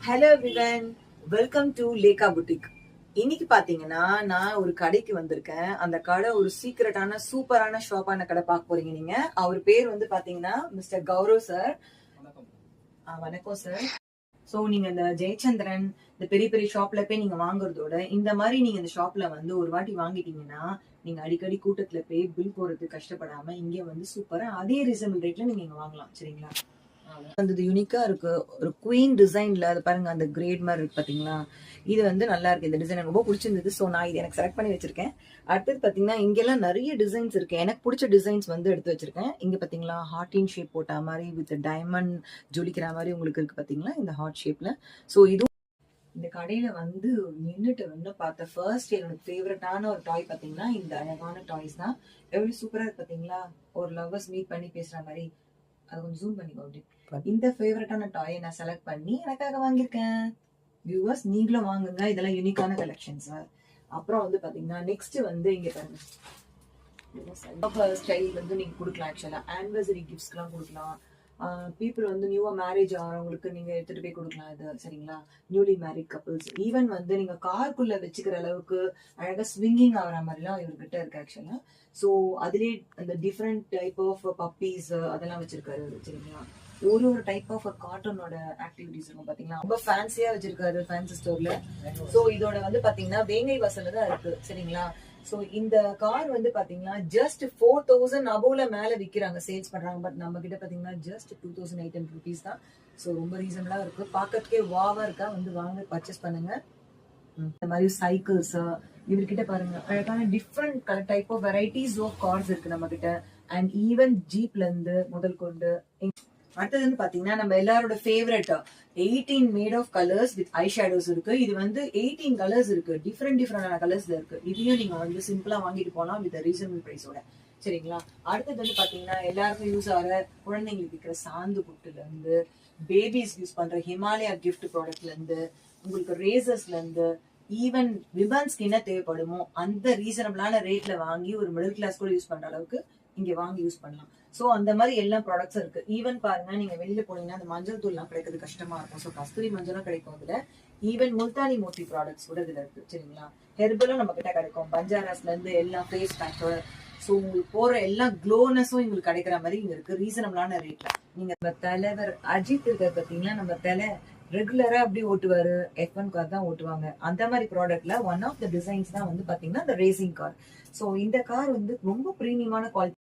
Hello everyone, welcome to Lekha boutique. இன்னைக்கு பாத்தீங்கன்னா நான் ஒரு கடைக்கு வந்திருக்கேன். அந்த கடை ஒரு சீக்ரெட்டான சூப்பரான ஷாப்பான கடை பார்க்க போறீங்க நீங்க. அவர் பேர் வந்து பாத்தீங்கன்னா மிஸ்டர் கௌரவ் சார். வணக்கம் சார். சோ நீங்க இந்த ஜெயச்சந்திரன் இந்த பெரிய பெரிய ஷாப்ல போய் நீங்க வாங்குறதோட இந்த மாதிரி நீங்க இந்த ஷாப்ல வந்து ஒரு வாட்டி வாங்கிட்டீங்கன்னா நீங்க அடிக்கடி கூட்டத்துல போய் பில் போறதுக்கு கஷ்டப்படாம இங்க வந்து சூப்பரா அதே ரீசனபிள் ரேட்ல நீங்க இங்க வாங்கலாம். சரிங்களா? வந்து யூனிக்கா இருக்கு. ஒரு குவீன் டிசைன்ல அது பாருங்க, அந்த கிரேட் மாதிரி இருக்கு பாத்தீங்களா? இது வந்து நல்லா இருக்கு. இந்த டிசைன் எனக்கு ரொம்ப பிடிச்சிருந்தது. சோ நான் இது எனக்கு செலக்ட் பண்ணி வச்சிருக்கேன். அடுத்தது பாத்தீங்கன்னா இங்கெல்லாம் நிறைய டிசைன்ஸ் இருக்கு. எனக்கு பிடிச்ச டிசைன்ஸ் வந்து எடுத்து வச்சிருக்கேன். இங்க பாத்தீங்களா ஹார்டின் ஷேப் போட்ட மாதிரி வித் டைமண்ட் ஜொலிக்கிற மாதிரி உங்களுக்கு இருக்கு பாத்தீங்களா இந்த ஹார்ட் ஷேப்ல. சோ இது இந்த கடையில வந்து நின்றுட்டு வந்து பார்த்த ஃபர்ஸ்ட் என்னோட ஃபேவரட்டான ஒரு டாய் பாத்தீங்கன்னா இந்த அழகான டாய்ஸ் தான். எவ்வளவு சூப்பரா இருக்கு பாத்தீங்களா? ஒரு லவ்வர்ஸ் மீட் பண்ணி பேசுற மாதிரி. அது கொஞ்சம் ஜூம் பண்ணிக்கோ அப்படி. இந்த ஃபேவரட்டான டாயை நான் செலக்ட் பண்ணி எனக்காக வாங்கியிருக்கேன். வியூவர்ஸ் நீங்களும் வாங்குங்க, இதெல்லாம் யூனிக்கான கலெக்ஷன்ஸ். அப்புறம் வந்து பாத்தீங்கன்னா நெக்ஸ்ட் வந்து இங்க பாருங்க, ஸ்டைல் வந்து நீங்க கொடுக்கலாம். ஆக்சுவலா ஆனிவர்சரி கிஃப்ட்ஸ்க்குலாம் கொடுக்கலாம். பீப்புள் வந்து நியூவா மேரேஜ் ஆகிறவங்களுக்கு நீங்க எடுத்துட்டு போய் கொடுக்கலாம் இது. சரிங்களா? நியூலி மேரிட் கப்பிள்ஸ் ஈவன் வந்து நீங்க காருக்குள்ள வச்சுக்கிற அளவுக்கு அழகா ஸ்விங்கிங் ஆகிற மாதிரிலாம் இவர்கிட்ட இருக்கு ஆக்சுவலா. ஸோ அதுலேயே அந்த டிஃப்ரெண்ட் டைப் ஆஃப் பப்பீஸ் அதெல்லாம் வச்சிருக்காரு. சரிங்களா? ஒரு ஒரு டைப் ஆஃப் கார்ட்டூனோட ஆக்டிவிட்டிஸ் இருக்கும் பாத்தீங்களா? ரொம்ப ஃபேன்சியா வச்சிருக்காரு ஃபேன்சி ஸ்டோர்ல. ஸோ இதோட வந்து பாத்தீங்கன்னா வேங்கை வாசல்ல தான் இருக்கு. சரிங்களா? சோ இந்த கார் வந்து பாத்தீங்கன்னா ஜஸ்ட் 4000 அபோவ்ல மேல விக்கிறாங்க, சேல்ஸ் பண்றாங்க. பட் நம்ம கிட்ட பாத்தீங்கன்னா ஜஸ்ட் 2800 rupees தான். சோ ரொம்ப ரீசனபிளா இருக்கு. பாக்கிறதுக்கே வாவா இருக்கா. வந்து வாங்க, பர்ச்சேஸ் பண்ணுங்க. இந்த மாதிரி சைக்கிள்ஸ் இவர்கிட்ட பாருங்க, அழகான different colour type of varieties of cars இருக்கு நம்ம கிட்ட. அண்ட் ஈவன் ஜீப்ல இருந்து முதல் கொண்டு. அடுத்தது வந்து பாத்தீங்கன்னா நம்ம எல்லாரோட favourite 18 matte of colours with eye shadows இருக்கு. இது வந்து 18 கலர்ஸ் இருக்கு. டிஃப்ரெண்டான கலர்ஸ்ல இருக்கு. இதையும் நீங்க வந்து சிம்பிளா வாங்கிட்டு போலாம் வித் ரீசனபிள் பிரைஸோட. சரிங்களா? அடுத்தது வந்து பாத்தீங்கன்னா எல்லாருக்கும் யூஸ் ஆகிற குழந்தைங்களுக்கு இருக்கிற சாந்து புட்டுல இருந்து, பேபிஸ் யூஸ் பண்ற ஹிமாலயா கிஃப்ட் ப்ராடக்ட்ல இருந்து, உங்களுக்கு ரேசர்ஸ்ல இருந்து, ஈவன் ரிபன்ஸ்க்கு என்ன தேவைப்படுமோ அந்த ரீசனபிளான ரேட்ல வாங்கி ஒரு மிடில் கிளாஸ் கூட யூஸ் பண்ற அளவுக்கு இங்க வாங்கி யூஸ் பண்ணலாம். சோ அந்த மாதிரி எல்லா ப்ராடக்ட்ஸ் இருக்கு. ஈவன் பாருங்க, நீங்க வெளியில போனீங்கன்னா அந்த மஞ்சள் தூள் எல்லாம் கிடைக்கிறது கஷ்டமா இருக்கும். ஸோ கஸ்தூரி மஞ்சளும் கிடைக்கும் அதுல. ஈவன் முல்தானி மோட்டி ப்ராடக்ட்ஸ் கூட இதுல இருக்கு. சரிங்களா? ஹெர்பலும் நம்ம கிட்ட கிடைக்கும். பஞ்சாராஸ்ல இருந்து எல்லா ஃபேஸ் பேக்கர். ஸோ உங்களுக்கு போற எல்லா க்ளோனஸும் உங்களுக்கு கிடைக்கிற மாதிரி இங்க இருக்கு ரீசனபிளான ரேட்ல. நீங்க நம்ம தலைவர் அஜித் இருக்க பாத்தீங்கன்னா நம்ம தலை ரெகுலரா அப்படி ஓட்டுவாரு. F1 கார் தான் ஓட்டுவாங்க. அந்த மாதிரி ப்ராடக்ட்ல ஒன் ஆஃப் த டிசைன்ஸ் தான் வந்து பாத்தீங்கன்னா இந்த ரேசிங் கார். சோ இந்த கார் வந்து ரொம்ப பிரீமியமான குவாலிட்டி.